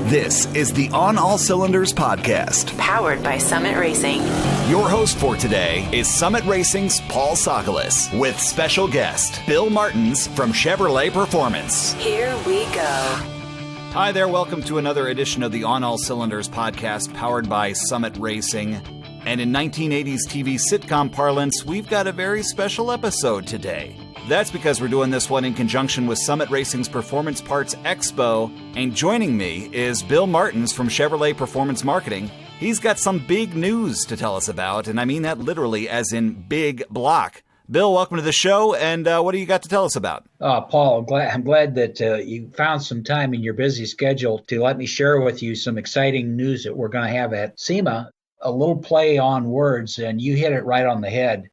This is the On All Cylinders podcast, powered by Summit Racing. Your host for today is Summit Racing's Paul Sokolis with special guest Bill Martens from Chevrolet Performance. Here we go. Hi there, welcome to another edition of the On All Cylinders podcast powered by Summit Racing. And in 1980s TV sitcom parlance, we've got a very special episode today. That's because we're doing this one in conjunction with Summit Racing's Performance Parts Expo. And joining me is Bill Martens from Chevrolet Performance Marketing. He's got some big news to tell us about, and I mean that literally as in big block. Bill, welcome to the show, and what do you got to tell us about? Paul, I'm glad that you found some time in your busy schedule to let me share with you some exciting news that we're going to have at SEMA. A little play on words, and you hit it right on the head.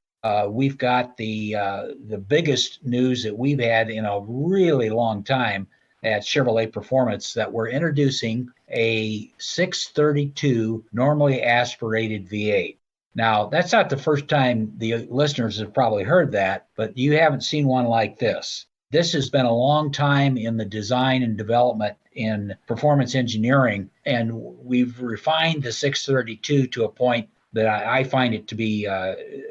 We've got the biggest news that we've had in a really long time at Chevrolet Performance, that we're introducing a 632 normally aspirated V8. Now, that's not the first time the listeners have probably heard that, but you haven't seen one like this. This has been a long time in the design and development in performance engineering, and we've refined the 632 to a point that I find it to be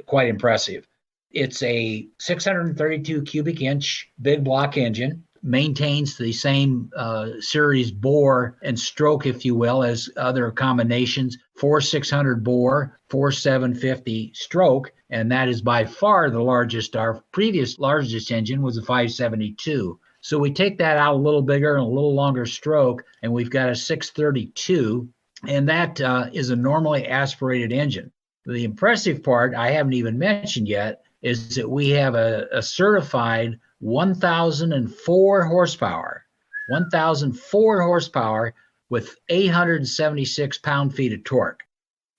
quite impressive. It's a 632 cubic inch big block engine, maintains the same series bore and stroke, if you will, as other combinations, 4,600 bore, 4,750 stroke, and that is by far the largest. Our previous largest engine was a 572. So we take that out a little bigger and a little longer stroke, and we've got a 632, and that is a normally aspirated engine. The impressive part I haven't even mentioned yet is that we have a certified 1,004 horsepower, 1,004 horsepower with 876 pound-feet of torque.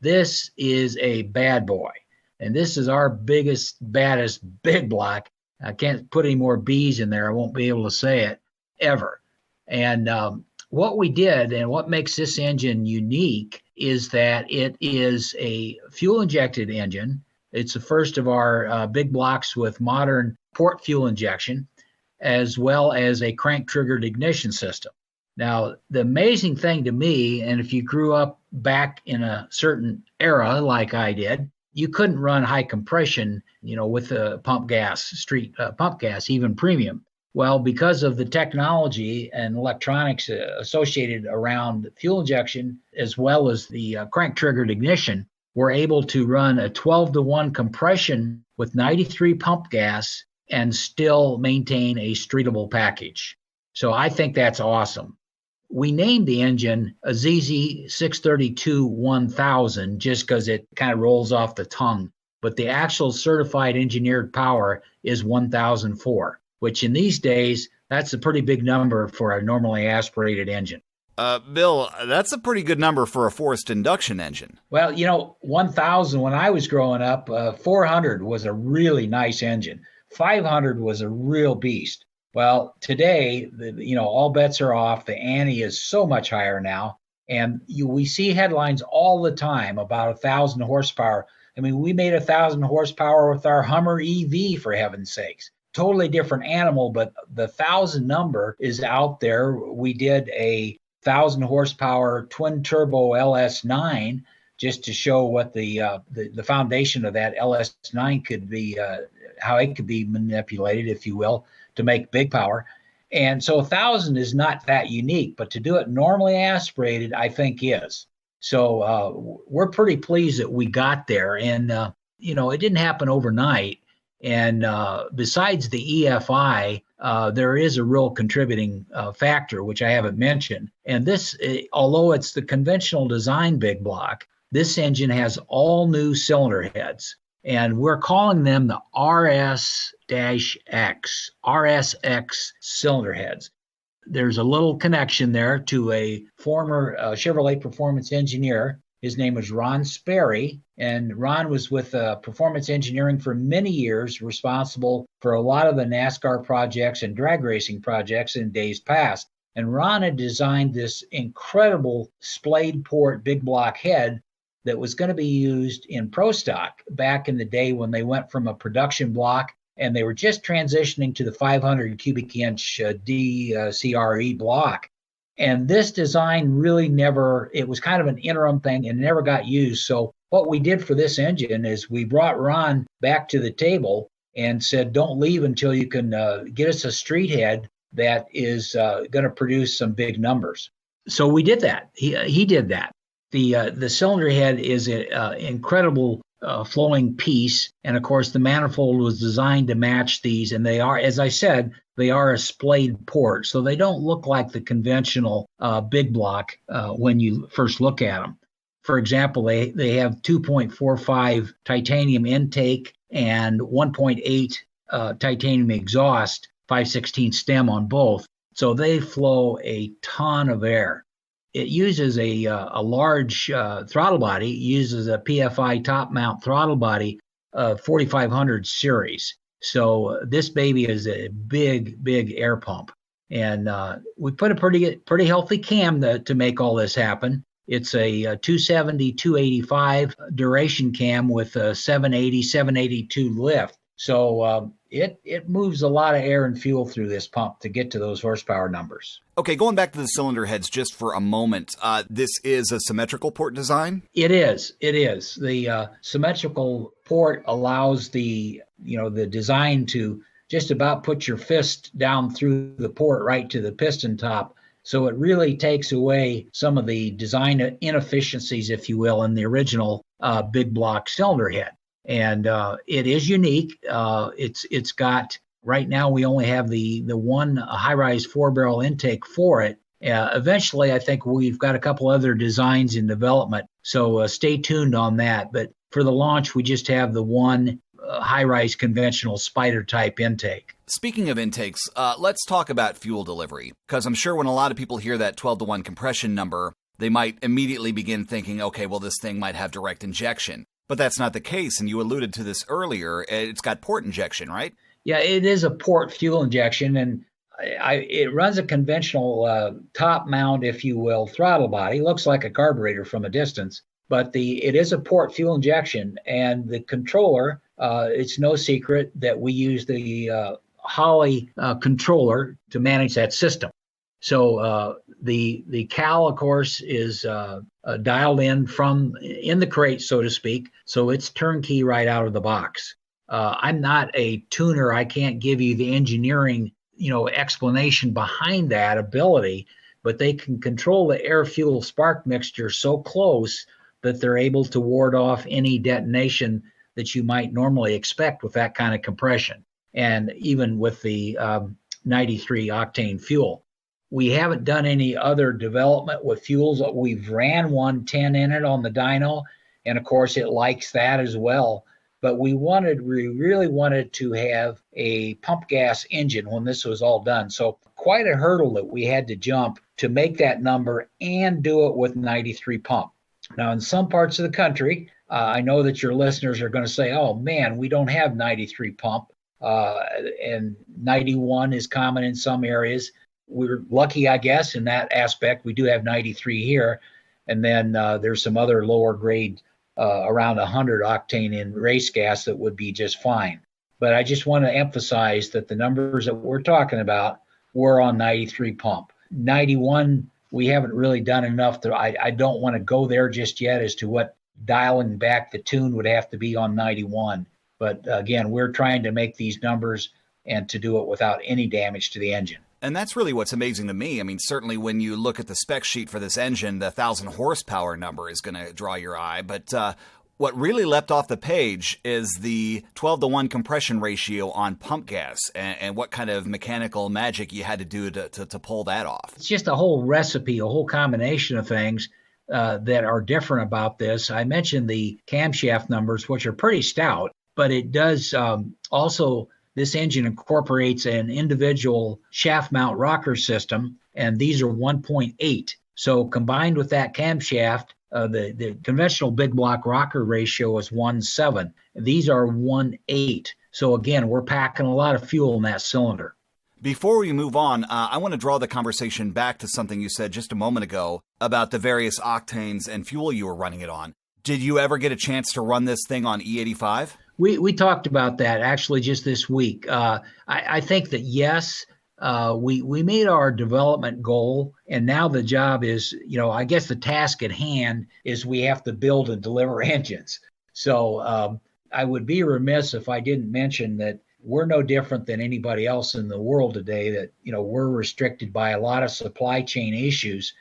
This is a bad boy, and this is our biggest, baddest big block. I can't put any more B's in there. I won't be able to say it ever. And what we did and what makes this engine unique is that it is a fuel-injected engine. It's the first of our big blocks with modern port fuel injection, as well as a crank-triggered ignition system. Now, the amazing thing to me, and if you grew up back in a certain era like I did, you couldn't run high compression, with the pump gas, street pump gas, even premium. Well, because of the technology and electronics associated around fuel injection, as well as the crank-triggered ignition, we're able to run a 12-to-1 compression with 93 pump gas and still maintain a streetable package. So I think that's awesome. We named the engine a ZZ632 1000 just because it kind of rolls off the tongue, but the actual certified engineered power is 1004. Which in these days, that's a pretty big number for a normally aspirated engine. Bill, that's a pretty good number for a forced induction engine. Well, 1,000, when I was growing up, 400 was a really nice engine. 500 was a real beast. Well, today, all bets are off. The ante is so much higher now. And we see headlines all the time about 1,000 horsepower. I mean, we made 1,000 horsepower with our Hummer EV, for heaven's sakes. Totally different animal, but the 1,000 number is out there. We did a 1,000 horsepower twin turbo LS9 just to show what the foundation of that LS9 could be, how it could be manipulated, if you will, to make big power. And so 1,000 is not that unique, but to do it normally aspirated, I think is. So we're pretty pleased that we got there. And, it didn't happen overnight. And besides the EFI, there is a real contributing factor, which I haven't mentioned. And this, although it's the conventional design big block, this engine has all new cylinder heads. And we're calling them the RSX Cylinder Heads. There's a little connection there to a former Chevrolet Performance engineer. His name was Ron Sperry, and Ron was with Performance Engineering for many years, responsible for a lot of the NASCAR projects and drag racing projects in days past. And Ron had designed this incredible splayed port big block head that was going to be used in Pro Stock back in the day when they went from a production block and they were just transitioning to the 500 cubic inch DCRE block. And this design really it was kind of an interim thing and never got used. So what we did for this engine is we brought Ron back to the table and said, don't leave until you can get us a street head that is going to produce some big numbers. So we did that. He did that. The cylinder head is an incredible flowing piece. And of course, the manifold was designed to match these. And they are, as I said, they are a splayed port. So they don't look like the conventional big block when you first look at them. For example, they have 2.45 titanium intake and 1.8 titanium exhaust, 5/16 stem on both. So they flow a ton of air. It uses a large throttle body, uses a PFI top mount throttle body, 4500 series. So this baby is a big air pump. And we put a pretty healthy cam to make all this happen. It's a 270, 285 duration cam with a 780, 782 lift. So it moves a lot of air and fuel through this pump to get to those horsepower numbers. Okay, going back to the cylinder heads just for a moment, this is a symmetrical port design? It is. The symmetrical port allows the design to just about put your fist down through the port right to the piston top. So it really takes away some of the design inefficiencies, if you will, in the original big block cylinder head. And it is unique. It's got, right now we only have the one high-rise 4-barrel intake for it. Eventually, I think we've got a couple other designs in development, so stay tuned on that. But for the launch, we just have the one high-rise conventional spider-type intake. Speaking of intakes, let's talk about fuel delivery, because I'm sure when a lot of people hear that 12-to-1 compression number, they might immediately begin thinking, okay, well, this thing might have direct injection. But that's not the case, and you alluded to this earlier. It's got port injection, right? Yeah, it is a port fuel injection, and it runs a conventional top mount, if you will, throttle body. Looks like a carburetor from a distance, but it is a port fuel injection, and the controller, it's no secret that we use the Holley controller to manage that system. So the cal, of course, is dialed in in the crate, so to speak. So it's turnkey right out of the box. I'm not a tuner. I can't give you the engineering, explanation behind that ability, but they can control the air-fuel spark mixture so close that they're able to ward off any detonation that you might normally expect with that kind of compression, and even with the 93 octane fuel. We haven't done any other development with fuels. We've ran 110 in it on the dyno, and of course it likes that as well. But we really wanted to have a pump gas engine when this was all done. So quite a hurdle that we had to jump to make that number and do it with 93 pump. Now, in some parts of the country, I know that your listeners are going to say, oh man, we don't have 93 pump, and 91 is common in some areas. We're lucky, I guess, in that aspect. We do have 93 here. And then there's some other lower grade around 100 octane in race gas that would be just fine. But I just want to emphasize that the numbers that we're talking about were on 93 pump. 91, we haven't really done enough I don't want to go there just yet as to what dialing back the tune would have to be on 91. But again, we're trying to make these numbers and to do it without any damage to the engine. And that's really what's amazing to me. I mean, certainly when you look at the spec sheet for this engine, the 1,000 horsepower number is going to draw your eye. But what really leapt off the page is the 12-to-1 compression ratio on pump gas, and what kind of mechanical magic you had to do to pull that off. It's just a whole recipe, a whole combination of things that are different about this. I mentioned the camshaft numbers, which are pretty stout, but it does also... This engine incorporates an individual shaft mount rocker system, and these are 1.8. So combined with that camshaft, the conventional big block rocker ratio is 1.7. These are 1.8. So again, we're packing a lot of fuel in that cylinder. Before we move on, I want to draw the conversation back to something you said just a moment ago about the various octanes and fuel you were running it on. Did you ever get a chance to run this thing on E85? We talked about that actually just this week. I think that yes, we made our development goal, and now the job is, I guess the task at hand is we have to build and deliver engines. So I would be remiss if I didn't mention that we're no different than anybody else in the world today, that, we're restricted by a lot of supply chain issues.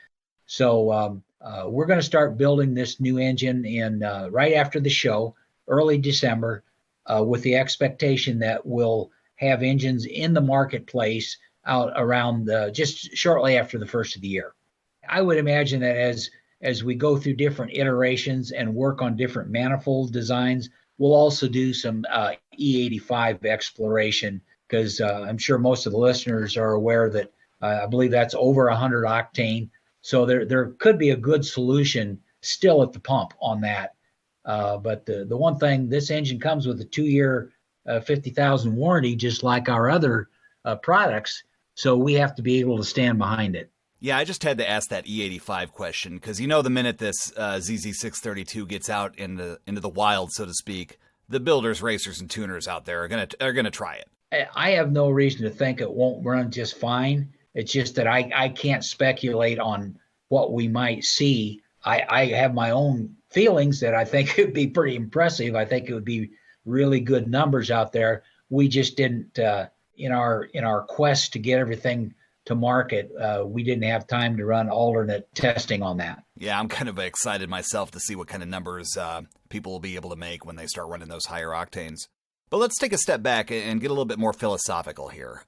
So we're going to start building this new engine in right after the show, early December, with the expectation that we'll have engines in the marketplace out around just shortly after the first of the year. I would imagine that as we go through different iterations and work on different manifold designs, we'll also do some E85 exploration, because I'm sure most of the listeners are aware that I believe that's over 100 octane. So there could be a good solution still at the pump on that. But the one thing, this engine comes with a 2-year 50,000 warranty, just like our other products. So we have to be able to stand behind it. Yeah, I just had to ask that E85 question because, the minute this ZZ632 gets out into the wild, so to speak, the builders, racers, and tuners out there are gonna try it. I have no reason to think it won't run just fine. It's just that I can't speculate on what we might see. I have my own feelings that I think it would be pretty impressive. I think it would be really good numbers out there. We just didn't, in our quest to get everything to market, we didn't have time to run alternate testing on that. Yeah, I'm kind of excited myself to see what kind of numbers people will be able to make when they start running those higher octanes. But let's take a step back and get a little bit more philosophical here.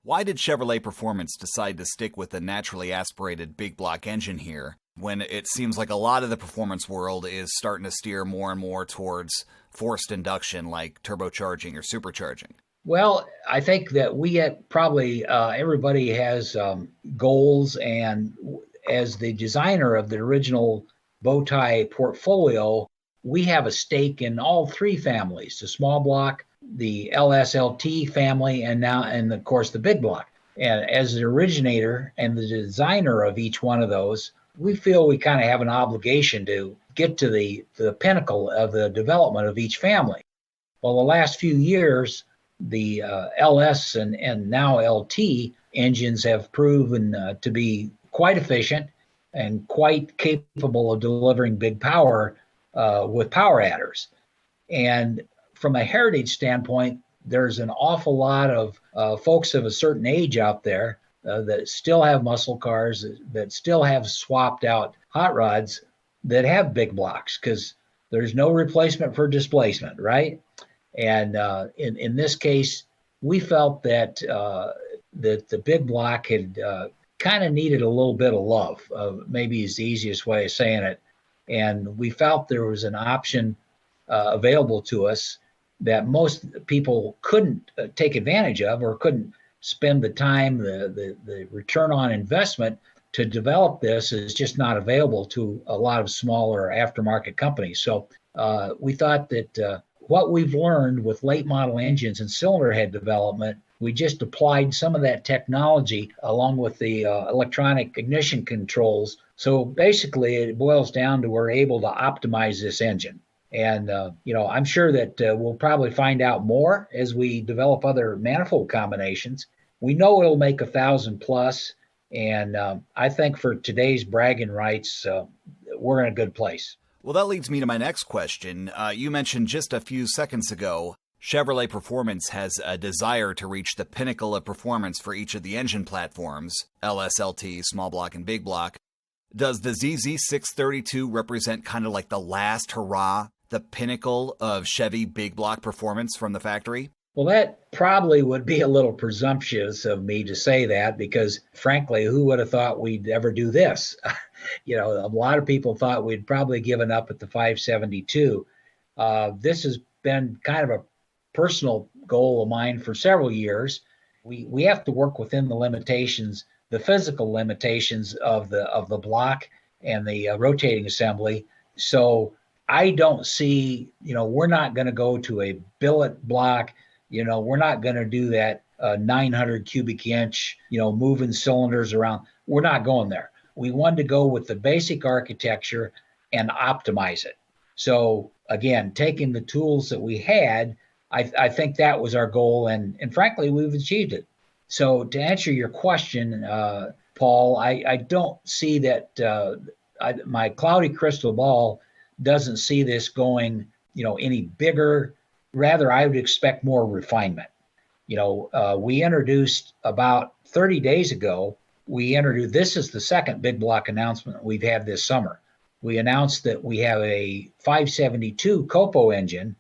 Why did Chevrolet Performance decide to stick with the naturally aspirated big block engine here, when it seems like a lot of the performance world is starting to steer more and more towards forced induction like turbocharging or supercharging? Well, I think that we get probably everybody has goals, and as the designer of the original Bowtie portfolio, we have a stake in all three families: the small block, the LSLT family, and of course the big block. And as the originator and the designer of each one of those, we feel we kind of have an obligation to get to the pinnacle of the development of each family. Well, the last few years, the LS and now LT engines have proven to be quite efficient and quite capable of delivering big power with power adders. And from a heritage standpoint, there's an awful lot of folks of a certain age out there that still have muscle cars, that still have swapped out hot rods that have big blocks, because there's no replacement for displacement, right? And in this case, we felt that the big block had kind of needed a little bit of love, maybe is the easiest way of saying it. And we felt there was an option available to us that most people couldn't take advantage of, or couldn't spend the time, the return on investment to develop this is just not available to a lot of smaller aftermarket companies. So we thought that what we've learned with late model engines and cylinder head development, we just applied some of that technology along with the electronic ignition controls. So basically it boils down to we're able to optimize this engine. And, I'm sure that we'll probably find out more as we develop other manifold combinations. We know it'll make 1,000 plus. And I think for today's bragging rights, we're in a good place. Well, that leads me to my next question. You mentioned just a few seconds ago, Chevrolet Performance has a desire to reach the pinnacle of performance for each of the engine platforms, LSLT, small block, and big block. Does the ZZ632 represent kind of like the last hurrah, the pinnacle of Chevy big block performance from the factory? Well, that probably would be a little presumptuous of me to say that, because frankly, who would have thought we'd ever do this? A lot of people thought we'd probably given up at the 572. This has been kind of a personal goal of mine for several years. We have to work within the limitations, the physical limitations of the block and the rotating assembly. So I don't see, we're not going to go to a billet block. We're not going to do that 900 cubic inch, moving cylinders around. We're not going there. We wanted to go with the basic architecture and optimize it. So again, taking the tools that we had, I think that was our goal. And frankly, we've achieved it. So to answer your question, Paul, I don't see that my cloudy crystal ball doesn't see this going, any bigger. Rather, I would expect more refinement. We introduced about 30 days ago, this is the second big block announcement we've had this summer. We announced that we have a 572 Copo engine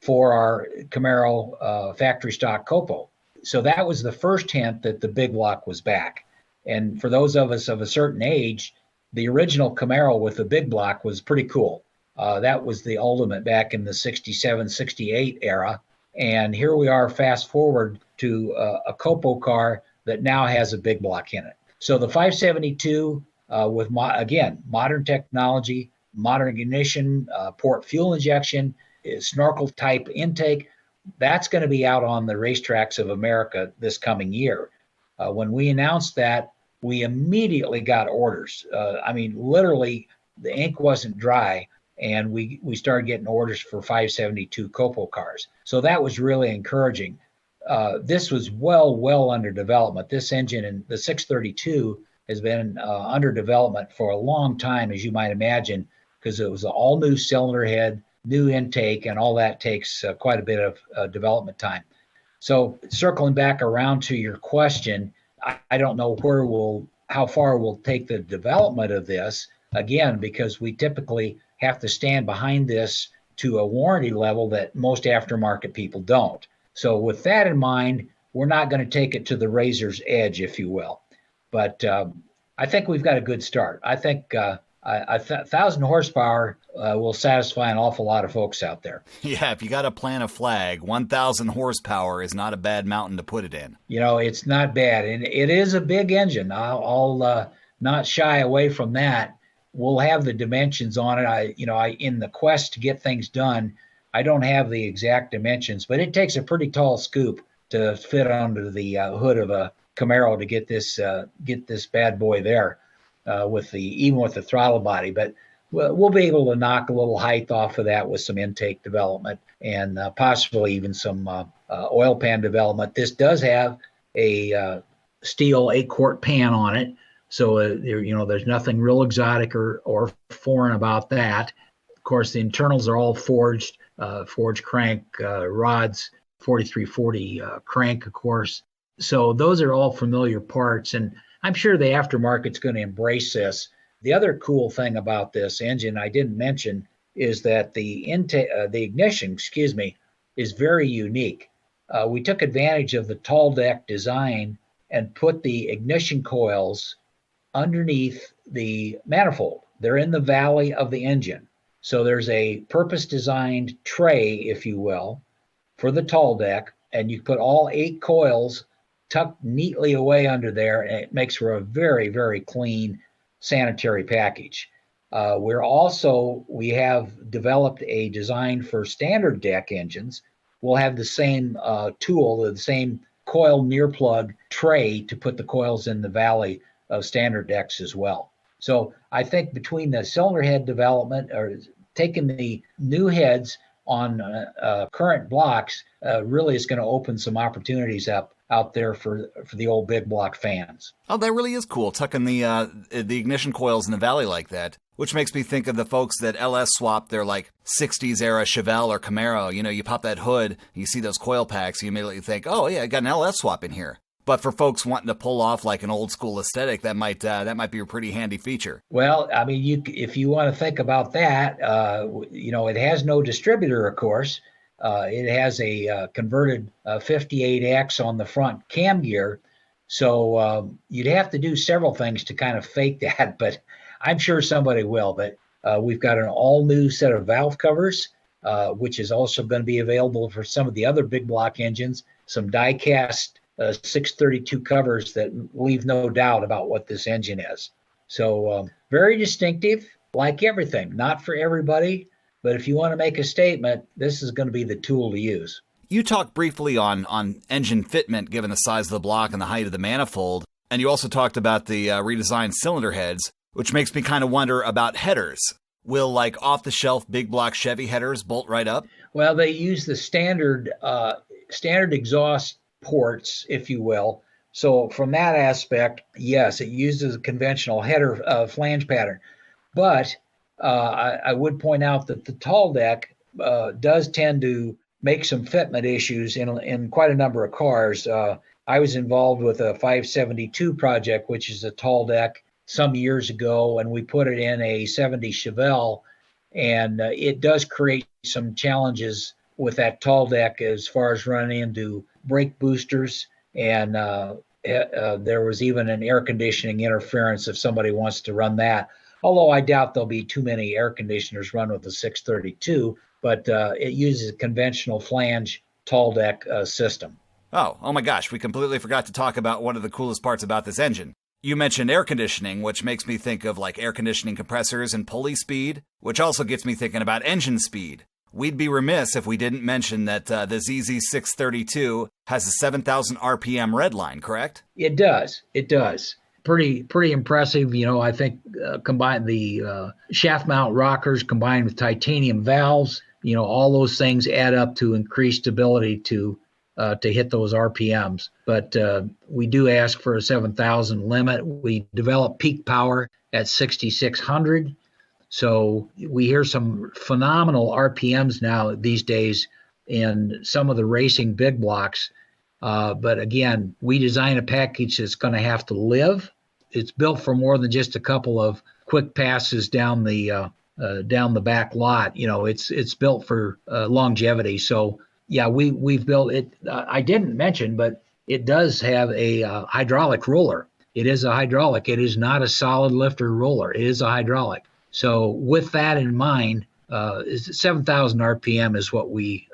for our Camaro factory stock Copo. So that was the first hint that the big block was back. And for those of us of a certain age, the original Camaro with the big block was pretty cool. That was the ultimate back in the 67, 68 era. And here we are, fast forward to a Copo car that now has a big block in it. So the 572 with, modern technology, modern ignition, port fuel injection, snorkel type intake, that's going to be out on the racetracks of America this coming year. When we announced that, we immediately got orders. Literally, the ink wasn't dry, and we started getting orders for 572 Copo cars. So that was really encouraging. This was well under development. This engine in the 632 has been under development for a long time, as you might imagine, because it was an all new cylinder head, new intake, and all that takes quite a bit of development time. So circling back around to your question, I don't know how far we'll take the development of this, again, because we typically have to stand behind this to a warranty level that most aftermarket people don't. So with that in mind, we're not going to take it to the razor's edge, if you will. But I think we've got a good start. I think 1,000 horsepower will satisfy an awful lot of folks out there. Yeah, if you got to plant a flag, 1,000 horsepower is not a bad mountain to put it in. It's not bad. And it is a big engine. I'll not shy away from that. We'll have the dimensions on it. In the quest to get things done, I don't have the exact dimensions, but it takes a pretty tall scoop to fit under the hood of a Camaro to get this bad boy there, even with the throttle body. But we'll be able to knock a little height off of that with some intake development and possibly even some oil pan development. This does have a steel 8-quart pan on it. So, there's nothing real exotic or foreign about that. Of course, the internals are all forged crank rods, 4340 crank, of course. So those are all familiar parts, and I'm sure the aftermarket's going to embrace this. The other cool thing about this engine I didn't mention is that the ignition, is very unique. We took advantage of the tall deck design and put the ignition coils underneath the manifold. They're in the valley of the engine. So there's a purpose-designed tray, if you will, for the tall deck, and you put all 8 coils tucked neatly away under there, and it makes for a very, very clean sanitary package. We have developed a design for standard deck engines. We'll have the same tool, the same coil near plug tray to put the coils in the valley of standard decks as well. So I think between the cylinder head development or taking the new heads on current blocks really is going to open some opportunities up out there for the old big block fans. Oh, that really is cool, tucking the ignition coils in the valley like that, which makes me think of the folks that LS swap their 60s era Chevelle or Camaro. You pop that hood, you see those coil packs, you immediately think, oh yeah, I got an LS swap in here. But for folks wanting to pull off an old school aesthetic, that might be a pretty handy feature. Well, if you want to think about that, it has no distributor, of course. It has a converted 58X on the front cam gear. So you'd have to do several things to kind of fake that, but I'm sure somebody will. But we've got an all new set of valve covers, which is also going to be available for some of the other big block engines, some die cast 632 covers that leave no doubt about what this engine is. So very distinctive, like everything, not for everybody, but if you want to make a statement, this is going to be the tool to use. You talked briefly on engine fitment given the size of the block and the height of the manifold, and you also talked about the redesigned cylinder heads, which makes me kind of wonder about headers. Will off-the-shelf big block Chevy headers bolt right up? Well, they use the standard exhaust ports, if you will, So from that aspect, yes, it uses a conventional header flange pattern. But I would point out that the tall deck does tend to make some fitment issues in quite a number of cars. I was involved with a 572 project, which is a tall deck, some years ago, and we put it in a 70 Chevelle, and it does create some challenges with that tall deck as far as running into brake boosters, and there was even an air conditioning interference if somebody wants to run that. Although I doubt there'll be too many air conditioners run with the 632, but it uses a conventional flange tall deck system. Oh my gosh, we completely forgot to talk about one of the coolest parts about this engine. You mentioned air conditioning, which makes me think of like air conditioning compressors and pulley speed, which also gets me thinking about engine speed. We'd be remiss if we didn't mention that the ZZ632 has a 7,000 RPM redline, correct? It does. It does. Pretty impressive. I think combine the shaft mount rockers combined with titanium valves, all those things add up to increased ability to hit those RPMs. But we do ask for a 7,000 limit. We develop peak power at 6,600. So we hear some phenomenal RPMs now these days in some of the racing big blocks. But again, we design a package that's going to have to live. It's built for more than just a couple of quick passes down the back lot. It's built for longevity. So yeah, we've built it. I didn't mention, but it does have a hydraulic roller. It is a hydraulic. It is not a solid lifter roller. It is a hydraulic. So with that in mind, 7,000 RPM is what we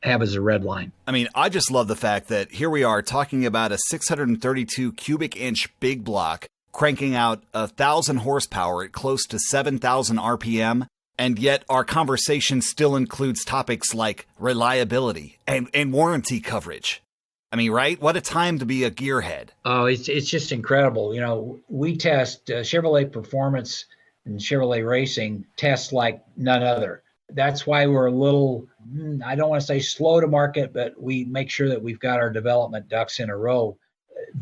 have as a red line. I mean, I just love the fact that here we are talking about a 632 cubic inch big block cranking out 1,000 horsepower at close to 7,000 RPM, and yet our conversation still includes topics like reliability and warranty coverage. I mean, right? What a time to be a gearhead. Oh, it's just incredible. We test Chevrolet performance and Chevrolet racing tests like none other. That's why we're a little, I don't want to say slow to market, but we make sure that we've got our development ducks in a row.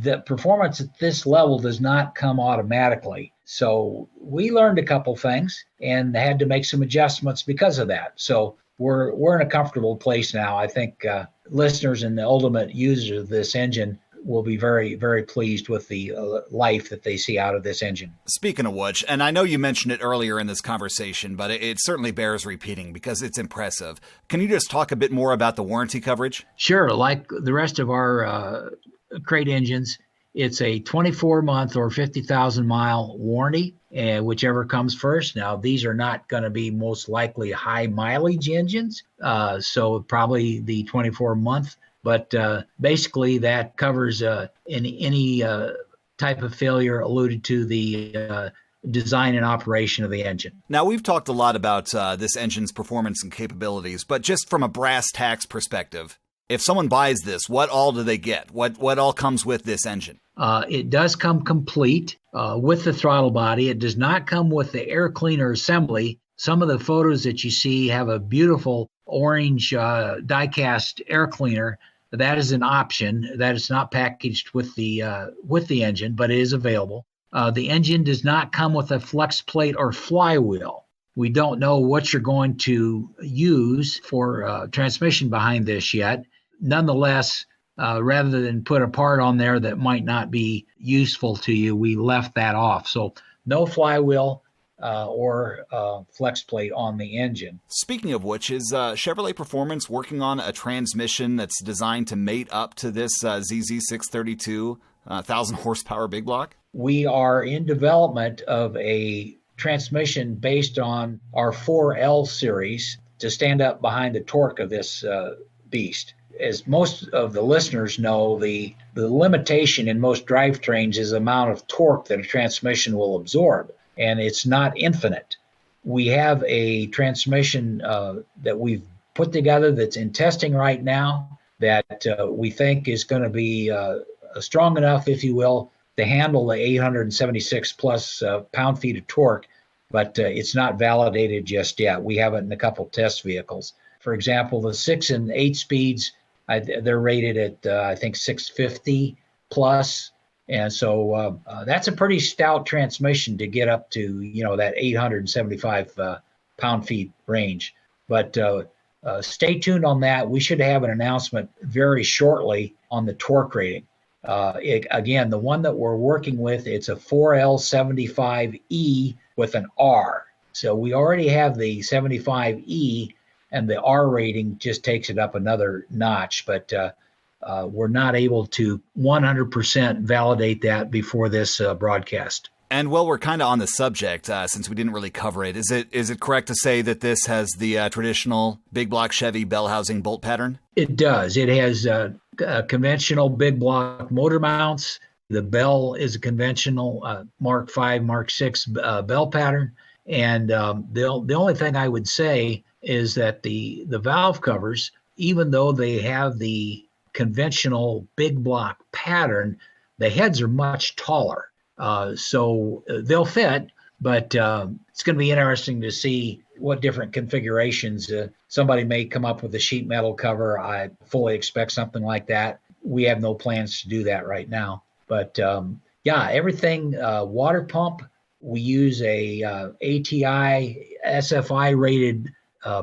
The performance at this level does not come automatically. So we learned a couple things and had to make some adjustments because of that. So we're in a comfortable place now. I think listeners and the ultimate users of this engine will be very, very pleased with the life that they see out of this engine. Speaking of which, and I know you mentioned it earlier in this conversation, but it certainly bears repeating because it's impressive. Can you just talk a bit more about the warranty coverage? Sure. Like the rest of our crate engines, it's a 24-month or 50,000-mile warranty, whichever comes first. Now, these are not going to be most likely high mileage engines, so probably the 24-month. But basically, that covers any type of failure alluded to the design and operation of the engine. Now, we've talked a lot about this engine's performance and capabilities, but just from a brass tacks perspective, if someone buys this, what all do they get? What all comes with this engine? It does come complete with the throttle body. It does not come with the air cleaner assembly. Some of the photos that you see have a beautiful orange die-cast air cleaner. That is an option. That is not packaged with the engine, but it is available. The engine does not come with a flex plate or flywheel. We don't know what you're going to use for transmission behind this yet. Nonetheless, rather than put a part on there that might not be useful to you, we left that off. So no flywheel or flex plate on the engine. Speaking of which, is Chevrolet Performance working on a transmission that's designed to mate up to this ZZ632 1,000 horsepower big block? We are in development of a transmission based on our 4L series to stand up behind the torque of this beast. As most of the listeners know, the limitation in most drivetrains is the amount of torque that a transmission will absorb, and it's not infinite. We have a transmission that we've put together that's in testing right now that we think is going to be strong enough, if you will, to handle the 876 plus pound-feet of torque, but it's not validated just yet. We have it in a couple test vehicles. For example, the 6 and 8 speeds, they're rated at, I think, 650 plus. And so that's a pretty stout transmission to get up to, that 875 pound-feet range. But stay tuned on that. We should have an announcement very shortly on the torque rating. Again, the one that we're working with, it's a 4L75E with an R. So we already have the 75E, and the R rating just takes it up another notch. But we're not able to 100% validate that before this broadcast. And while we're kind of on the subject, since we didn't really cover it, is it correct to say that this has the traditional big block Chevy bell housing bolt pattern? It does. It has conventional big block motor mounts. The bell is a conventional Mark V, Mark VI bell pattern. And the only thing I would say is that the valve covers, even though they have the conventional big block pattern, the heads are much taller. So they'll fit, but it's going to be interesting to see what different configurations. Somebody may come up with a sheet metal cover. I fully expect something like that. We have no plans to do that right now. But everything, water pump, we use a ATI SFI rated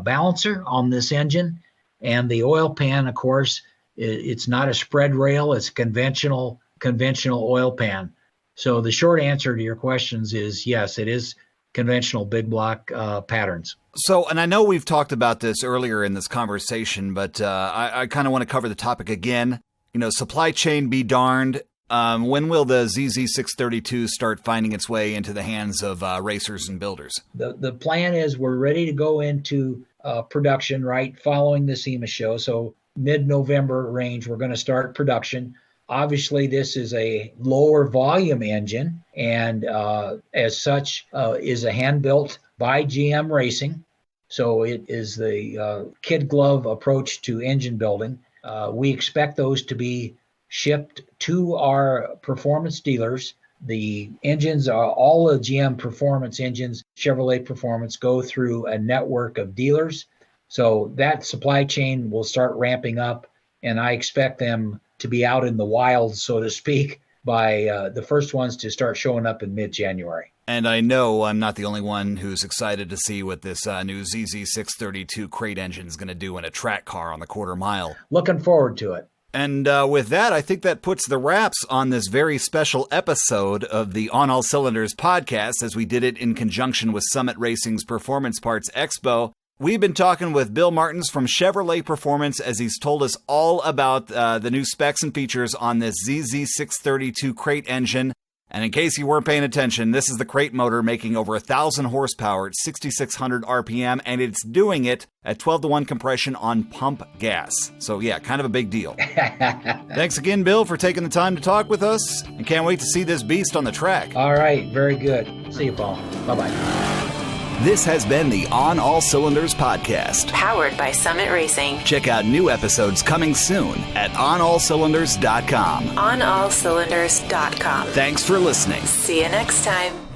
balancer on this engine. And the oil pan, of course, it's not a spread rail. It's a conventional oil pan. So the short answer to your questions is yes, it is conventional big block patterns. So, and I know we've talked about this earlier in this conversation, but I kind of want to cover the topic again. Supply chain be darned. When will the ZZ632 start finding its way into the hands of racers and builders? The plan is we're ready to go into production right following the SEMA show. So mid-November range, we're going to start production. Obviously, this is a lower volume engine, and as such, is a hand-built by GM Racing. So it is the kid glove approach to engine building. We expect those to be shipped to our performance dealers. The engines are all the GM Performance engines, Chevrolet Performance, go through a network of dealers. So that supply chain will start ramping up, and I expect them to be out in the wild, so to speak, by the first ones to start showing up in mid-January. And I know I'm not the only one who's excited to see what this new ZZ632 crate engine is going to do in a track car on the quarter mile. Looking forward to it. And with that, I think that puts the wraps on this very special episode of the On All Cylinders podcast, as we did it in conjunction with Summit Racing's Performance Parts Expo. We've been talking with Bill Martens from Chevrolet Performance as he's told us all about the new specs and features on this ZZ632 crate engine. And in case you weren't paying attention, this is the crate motor making over 1,000 horsepower at 6,600 RPM, and it's doing it at 12-to-1 compression on pump gas. So yeah, kind of a big deal. Thanks again, Bill, for taking the time to talk with us, and can't wait to see this beast on the track. All right, very good. See you, Paul. Bye-bye. This has been the On All Cylinders podcast. Powered by Summit Racing. Check out new episodes coming soon at OnAllCylinders.com. OnAllCylinders.com. Thanks for listening. See you next time.